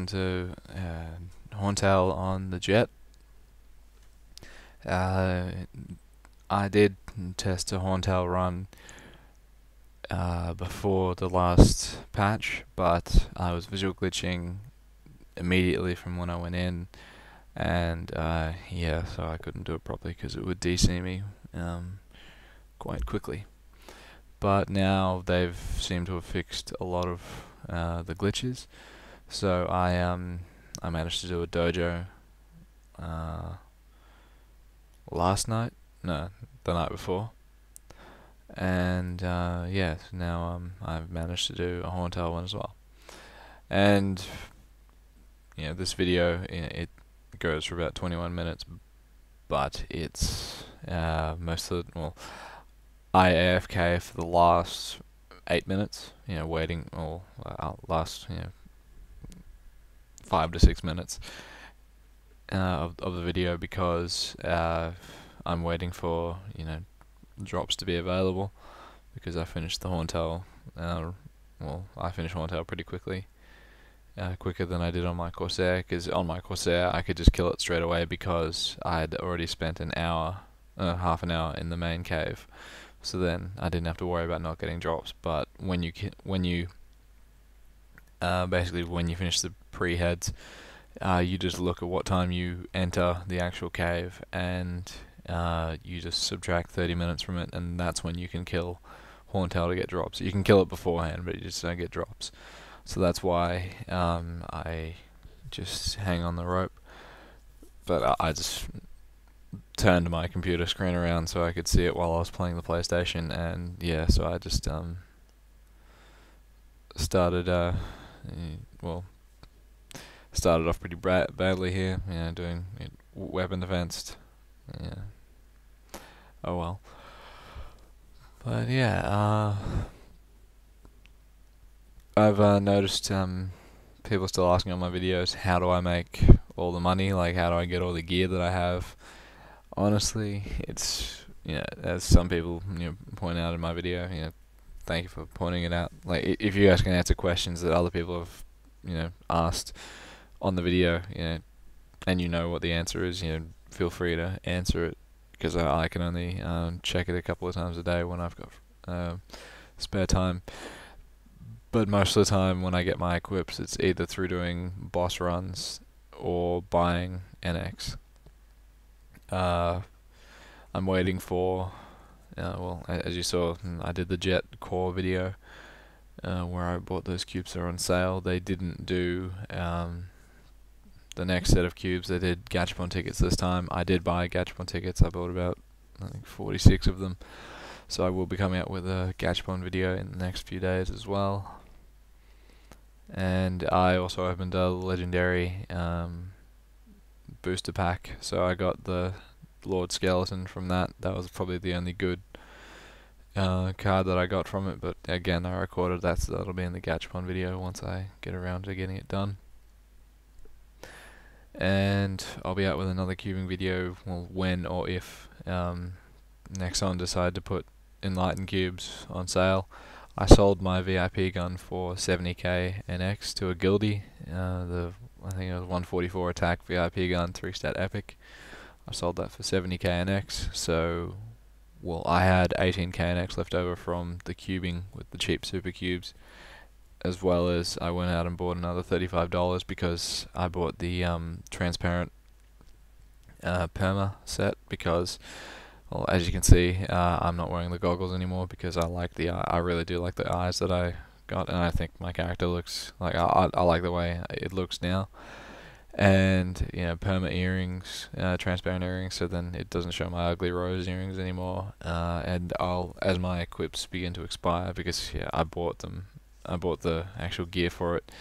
welcome to Horntail on the Jett. I did test a Horntail run before the last patch, but I was visual glitching immediately from when I went in, and yeah, so I couldn't do it properly because it would DC me quite quickly. But now they've seemed to have fixed a lot of the glitches, so I managed to do a dojo last night, no, the night before, and yeah, so now I've managed to do a Horntail one as well. And this video, it goes for about 21 minutes, but it's most of it, well, I AFK for the last 8 minutes, waiting, or last 5 to 6 minutes of the video, because I'm waiting for drops to be available, because I finished the Horntail. Well, I finished Horntail pretty quickly, quicker than I did on my Corsair, because on my Corsair I could just kill it straight away because I had already spent an hour, half an hour in the main cave. So then I didn't have to worry about not getting drops. But when you basically when you finish the pre-heads, you just look at what time you enter the actual cave, and you just subtract 30 minutes from it, and that's when you can kill Horntail to get drops. You can kill it beforehand, but you just don't get drops. So that's why I just hang on the rope. But I just turned my computer screen around so I could see it while I was playing the PlayStation, and yeah, so I just started started off pretty badly here, doing weapon advanced. Yeah. Oh well. But yeah, I've noticed people still asking on my videos, how do I make all the money? Like, how do I get all the gear that I have? Honestly, it's, as some people point out in my video, thank you for pointing it out. Like, if you guys can answer questions that other people have asked on the video, and what the answer is, feel free to answer it, because I can only check it a couple of times a day when I've got spare time. But most of the time when I get my equips, it's either through doing boss runs or buying NX. I'm waiting for, well, as you saw, I did the Jett core video where I bought those cubes. They're on sale. They didn't do the next set of cubes. They did Gachapon tickets this time. I did buy Gachapon tickets. I bought about, I think, 46 of them. So I will be coming out with a Gachapon video in the next few days as well. And I also opened a legendary booster pack, so I got the Lord Skeleton from that. That was probably the only good card that I got from it, but again, I recorded that, so that'll be in the Gachapon video once I get around to getting it done. And I'll be out with another cubing video, well, when or if Nexon decide to put Enlightened cubes on sale. I sold my VIP gun for 70k NX to a guildie. I think it was 144 attack VIP gun, 3-stat epic. I sold that for 70k NX. So, well, I had 18k NX left over from the cubing with the cheap super cubes, as well as I went out and bought another $35 because I bought the transparent perma set, because, well, as you can see, I'm not wearing the goggles anymore because I like I really do like the eyes that I got, and I think my character looks like, I like the way it looks now. And perma earrings, transparent earrings, so then it doesn't show my ugly rose earrings anymore. And as my equips begin to expire, because I bought the actual gear for it,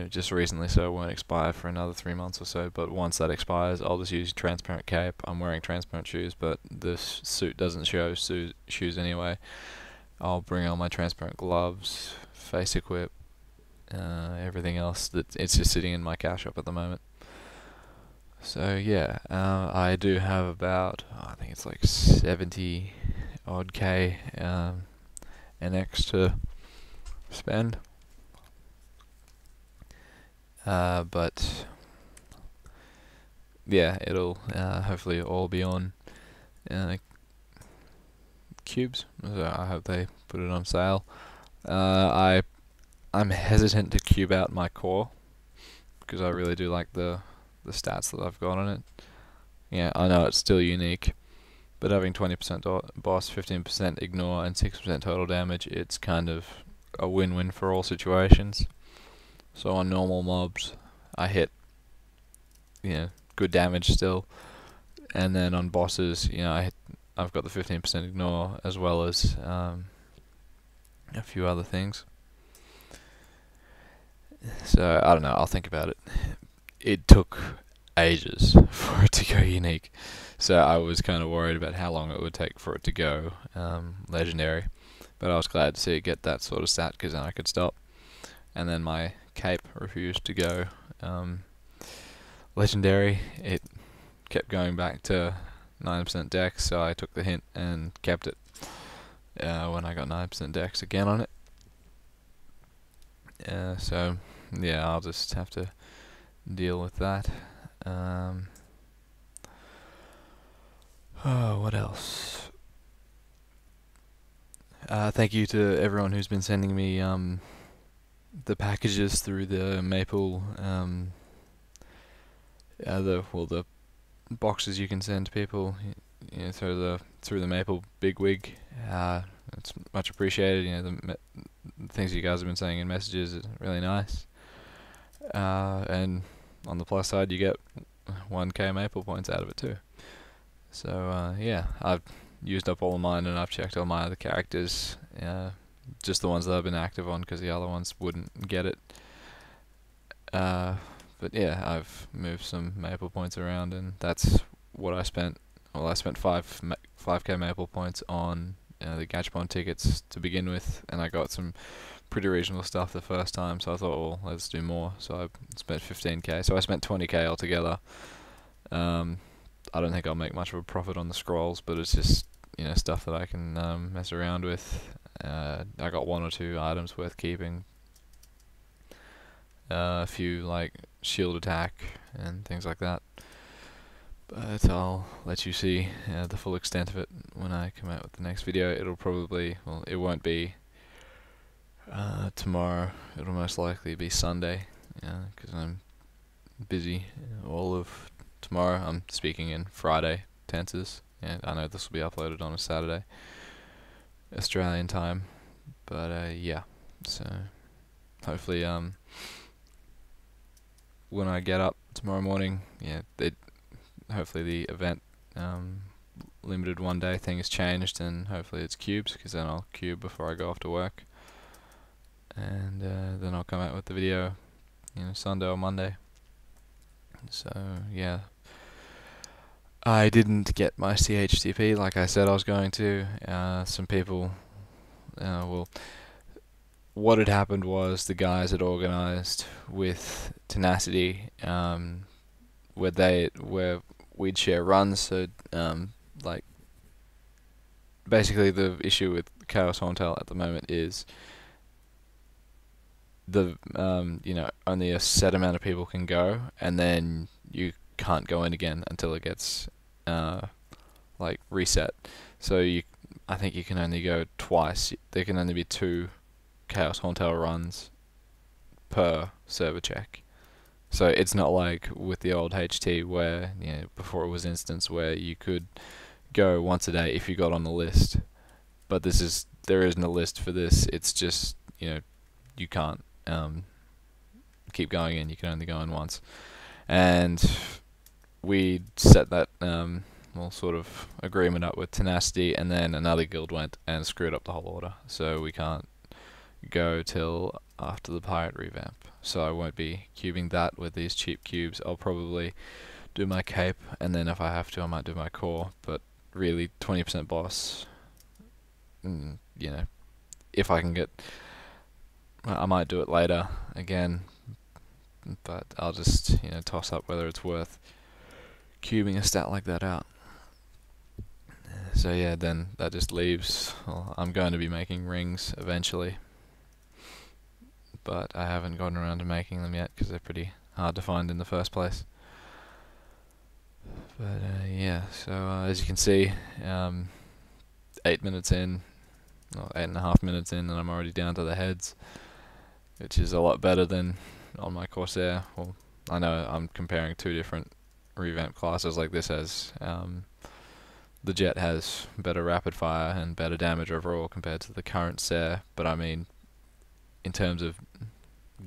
just recently, so it won't expire for another 3 months or so. But once that expires, I'll just use transparent cape. I'm wearing transparent shoes, but this suit doesn't show shoes anyway. I'll bring on my transparent gloves, face equip, everything else. It's just sitting in my cash shop at the moment. So yeah, I do have about, I think it's like 70 odd K NX to spend. but yeah, it'll hopefully all be on cubes. So I hope they put it on sale. I'm hesitant to cube out my core because I really do like the stats that I've got on it. Yeah, I know it's still unique, but having 20% boss, 15% ignore, and 6% total damage, it's kind of a win-win for all situations. So on normal mobs, I hit, good damage still, and then on bosses, I've got the 15% ignore as well as a few other things. So I don't know. I'll think about it. It took ages for it to go unique, so I was kind of worried about how long it would take for it to go legendary. But I was glad to see it get that sort of stat because then I could stop. And then my cape refused to go legendary. It kept going back to 9% dex, so I took the hint and kept it when I got 9% dex again on it. So yeah, I'll just have to deal with that. What else? Thank you to everyone who's been sending me the packages through the Maple, the boxes you can send to people, through the Maple bigwig. It's much appreciated. The things you guys have been saying in messages is really nice. And on the plus side, you get 1k Maple points out of it too. So yeah, I've used up all of mine, and I've checked all my other characters, just the ones that I've been active on, because the other ones wouldn't get it. But yeah, I've moved some Maple points around, and that's what I spent. Well, I spent 5k Maple points on the Gachapon tickets to begin with, and I got some pretty reasonable stuff the first time, so I thought, well, let's do more. So I spent 15k, so I spent 20k altogether. I don't think I'll make much of a profit on the scrolls, but it's just stuff that I can mess around with. I got 1 or 2 items worth keeping. A few like shield attack and things like that. But I'll let you see the full extent of it when I come out with the next video. It'll probably, well, it won't be tomorrow. It'll most likely be Sunday, because I'm busy all of tomorrow. I'm speaking in Friday tenses, and I know this will be uploaded on a Saturday Australian time. But yeah, so hopefully when I get up tomorrow morning, hopefully the event limited 1 day thing has changed, and hopefully it's cubes, because then I'll cube before I go off to work, and then I'll come out with the video Sunday or Monday. So yeah, I didn't get my CHTP like I said I was going to. Some people, well, what had happened was the guys had organised with Tenacity, where we'd share runs. So like basically the issue with Jett Horntail at the moment is the only a set amount of people can go, and then you can't go in again until it gets like reset. So I think you can only go twice. There can only be 2 Jett Horntail runs per server check. So it's not like with the old HT where before it was instance where you could go once a day if you got on the list. But there isn't a list for this. It's just you can't keep going in. You can only go in once. And we set that sort of agreement up with Tenacity, and then another guild went and screwed up the whole order. So we can't go till after the pirate revamp. So I won't be cubing that with these cheap cubes. I'll probably do my cape, and then if I have to, I might do my core. But really, 20% boss. If I can get, I might do it later again. But I'll just toss up whether it's worth cubing a stat like that out. So yeah, then that just leaves. Well, I'm going to be making rings eventually. but I haven't gotten around to making them yet because they're pretty hard to find in the first place. But yeah, so as you can see, 8 minutes in, or 8.5 minutes in, and I'm already down to the heads, which is a lot better than on my Corsair. Well, I know I'm comparing two different revamp classes. Like this has, the Jett has better rapid fire and better damage overall compared to the current Sair, but I mean, in terms of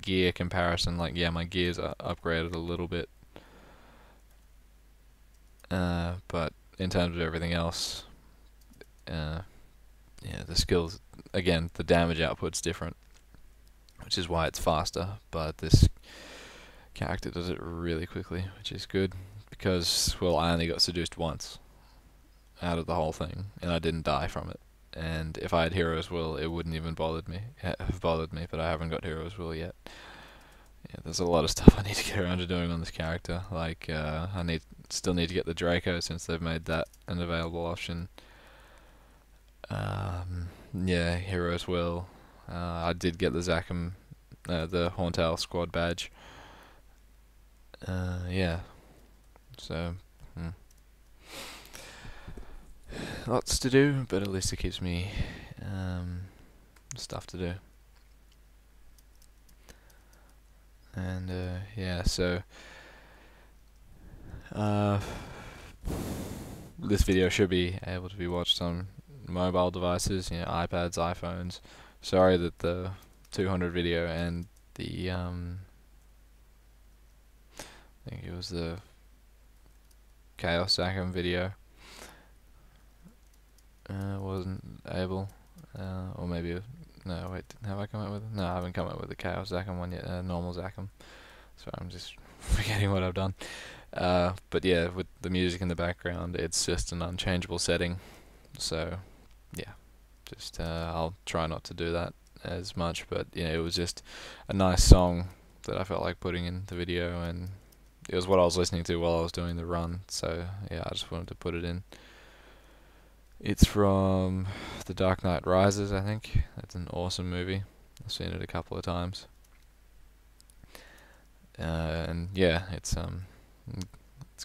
gear comparison, like yeah, my gears are upgraded a little bit, but in terms of everything else, yeah, the skills, again, the damage output's different, which is why it's faster, but this character does it really quickly, which is good, because, well, I only got seduced once out of the whole thing, and I didn't die from it. And if I had Hero's Will, it wouldn't even have bothered me, but I haven't got Hero's Will yet. Yeah, there's a lot of stuff I need to get around to doing on this character. Like, I still need to get the Draco, since they've made that an available option. Yeah, Hero's Will. I did get the Zachem, the Horntail squad badge. Yeah. So, lots to do, but at least it keeps me stuff to do. And yeah, so this video should be able to be watched on mobile devices, you know, iPads, iPhones. Sorry that the 200 video and the I think it was the Chaos Zachem video wasn't able, or maybe no, wait, have I come up with it? No, I haven't come up with the Chaos Zachem one yet, normal Zachem. So I'm just forgetting what I've done. But yeah, with the music in the background, it's just an unchangeable setting. So yeah, just I'll try not to do that as much, but you know, it was just a nice song that I felt like putting in the video, and it was what I was listening to while I was doing the run, so yeah, I just wanted to put it in. It's from The Dark Knight Rises, I think. That's an awesome movie. I've seen it a couple of times. And yeah, it's a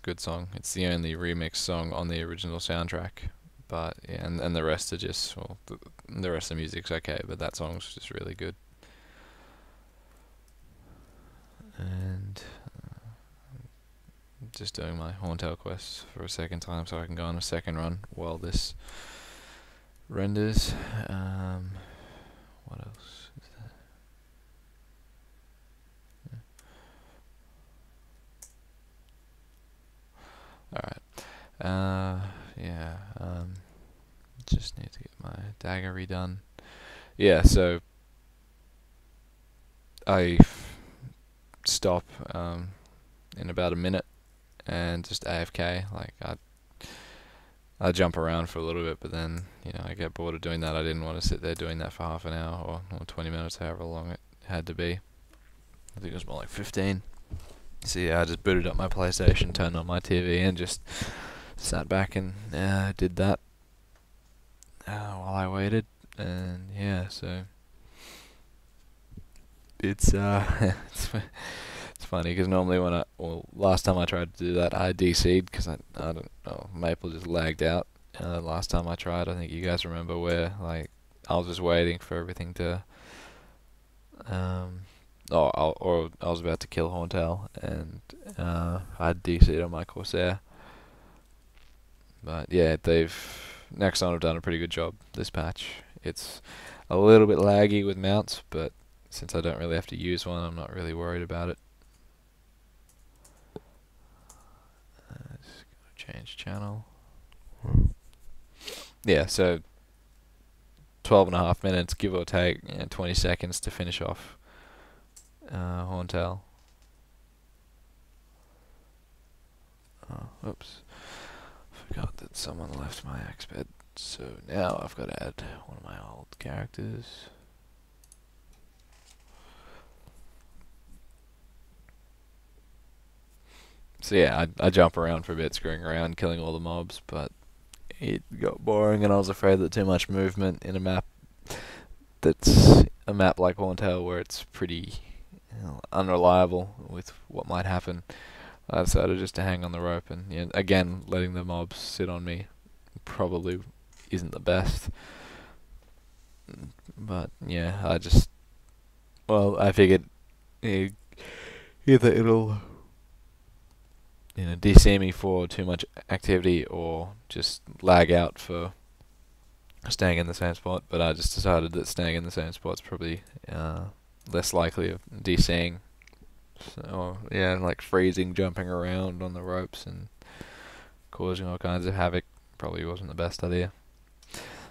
good song. It's the only remix song on the original soundtrack, but yeah, and the rest are just, well, the rest of the music's okay, but that song's just really good. And just doing my Horntail quest for a second time so I can go on a second run while this renders. What else is there? Alright. Yeah. Just need to get my dagger redone. Yeah, so I stop in about a minute and just AFK. Like I jump around for a little bit, but then, you know, I get bored of doing that. I didn't want to sit there doing that for half an hour or 20 minutes, however long it had to be. I think it was more like 15. So yeah, I just booted up my PlayStation, turned on my TV, and just sat back and did that while I waited. And yeah, so it's it's funny because normally when last time I tried to do that, I DC'd because I don't know, Maple just lagged out. Last time I tried, I think you guys remember, where like I was just waiting for everything to I was about to kill Horntail, and I DC'd on my Corsair. But yeah, Nexon have done a pretty good job this patch. It's a little bit laggy with mounts, but since I don't really have to use one, I'm not really worried about it. Just gonna change channel. Yeah, so 12.5 minutes, give or take, 20 seconds to finish off Horntail. Oh, oops. Forgot that someone left my axe bed. So now I've got to add one of my old characters. So yeah, I jump around for a bit, screwing around, killing all the mobs, but it got boring and I was afraid that too much movement in a map that's a map like Horntail where it's pretty unreliable with what might happen, I decided just to hang on the rope, and again, letting the mobs sit on me probably isn't the best. But yeah, I figured either it'll DC me for too much activity or just lag out for staying in the same spot, but I just decided that staying in the same spot's probably less likely of DCing. So yeah, like freezing, jumping around on the ropes and causing all kinds of havoc probably wasn't the best idea.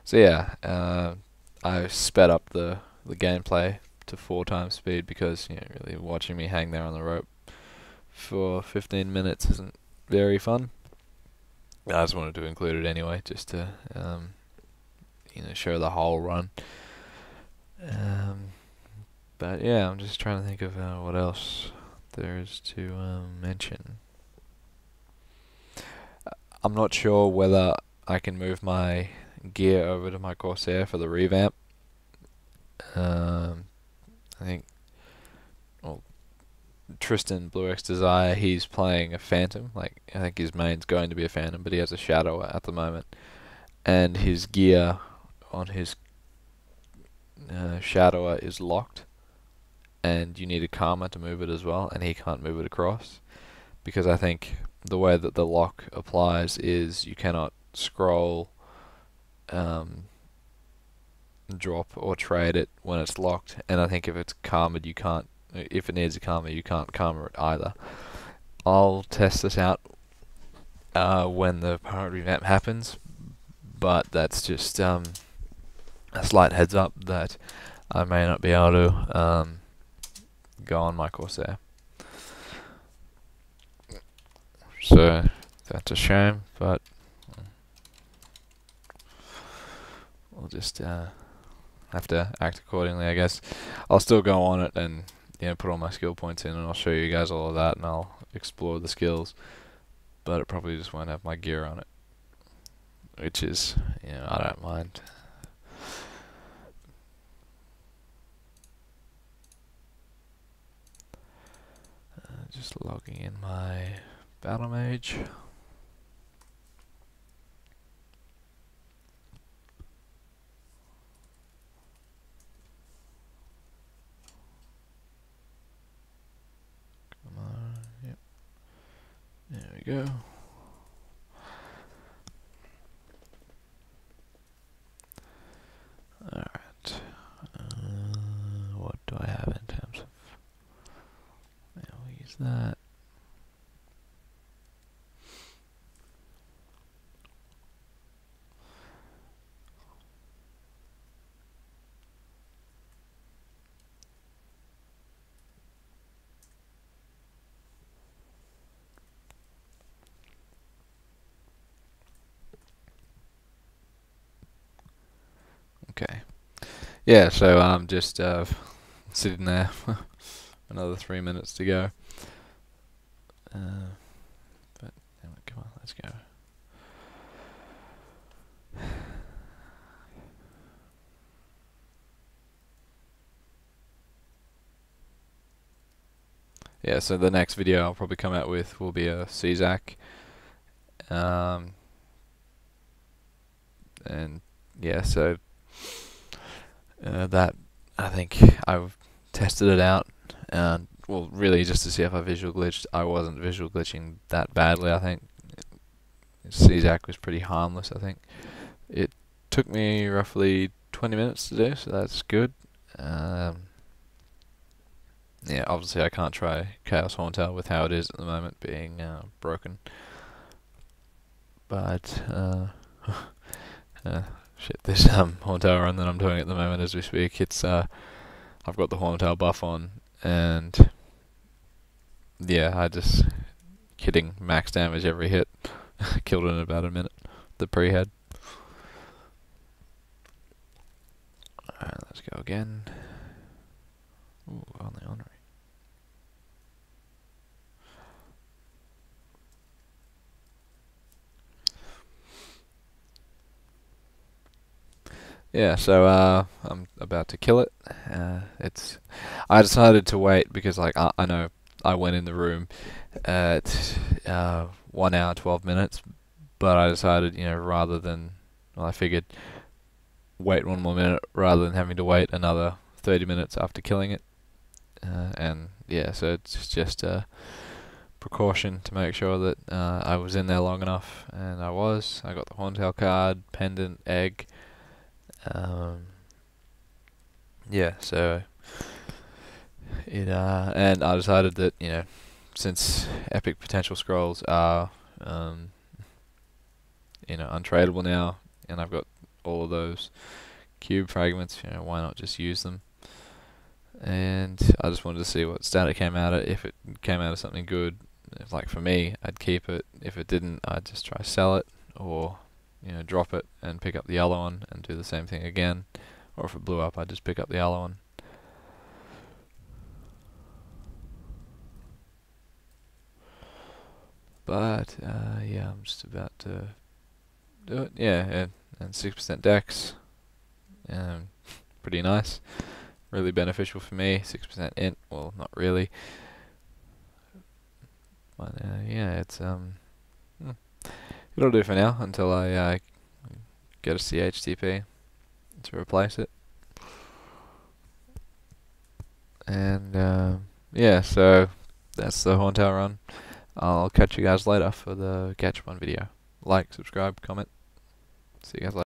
So yeah, I sped up the gameplay to 4 times speed because really watching me hang there on the rope for 15 minutes isn't very fun. I just wanted to include it anyway, just to show the whole run. But yeah, I'm just trying to think of what else there is to mention. I'm not sure whether I can move my gear over to my Corsair for the revamp. I think, well, Tristan Blue X Desire, he's playing a Phantom. I think his main's going to be a Phantom, but he has a Shadower at the moment, and his gear on his Shadower is locked, and you need a Karma to move it as well, and he can't move it across because I think the way that the lock applies is you cannot scroll, drop or trade it when it's locked, and I think if it's karma you can't, if it needs a karma you can't karma it either. I'll test this out when the pirate revamp happens, but that's just a slight heads up that I may not be able to go on my Corsair. So that's a shame, but we'll just have to act accordingly, I guess. I'll still go on it and put all my skill points in, and I'll show you guys all of that, and I'll explore the skills, but it probably just won't have my gear on it, which is, I don't mind. Just logging in my battle mage. Come on, yep. There we go. Alright. What do I have in terms of... I'll use that. Okay. Yeah, so I'm just sitting there. Another 3 minutes to go. But come on, let's go. Yeah, so the next video I'll probably come out with will be a CZAC. And yeah, so that, I think I've tested it out, and well, really just to see if I visual glitched. I wasn't visual glitching that badly, I think. CZAC was pretty harmless, I think. It took me roughly 20 minutes to do, so that's good. Yeah, obviously I can't try Chaos Horntail with how it is at the moment, being broken. But shit, this Horntail run that I'm doing at the moment as we speak, it's I've got the Horntail buff on, and yeah, I just hitting max damage every hit. Killed it in about a minute. The pre-head. Alright, let's go again. Ooh, only honorary. Yeah, so I'm about to kill it. I decided to wait because like I know I went in the room at 1 hour 12 minutes, but I decided rather than well, I figured wait one more minute rather than having to wait another 30 minutes after killing it. And yeah, so it's just a precaution to make sure that I was in there long enough, and I was. I got the Horntail card, pendant, egg. Um, yeah, so and I decided that since epic potential scrolls are untradeable now, and I've got all of those cube fragments, why not just use them? And I just wanted to see what stat it came out at. If it came out of something good, like for me, I'd keep it. If it didn't, I'd just try sell it, or drop it and pick up the yellow one and do the same thing again. Or if it blew up, I'd just pick up the yellow one. But yeah, I'm just about to do it. Yeah, and 6% dex. Pretty nice. Really beneficial for me. 6% int. Well, not really. But yeah, it'll do for now until I get a CHTP to replace it. And yeah, so that's the Horntail run. I'll catch you guys later for the Gachapon video. Like, subscribe, comment. See you guys later.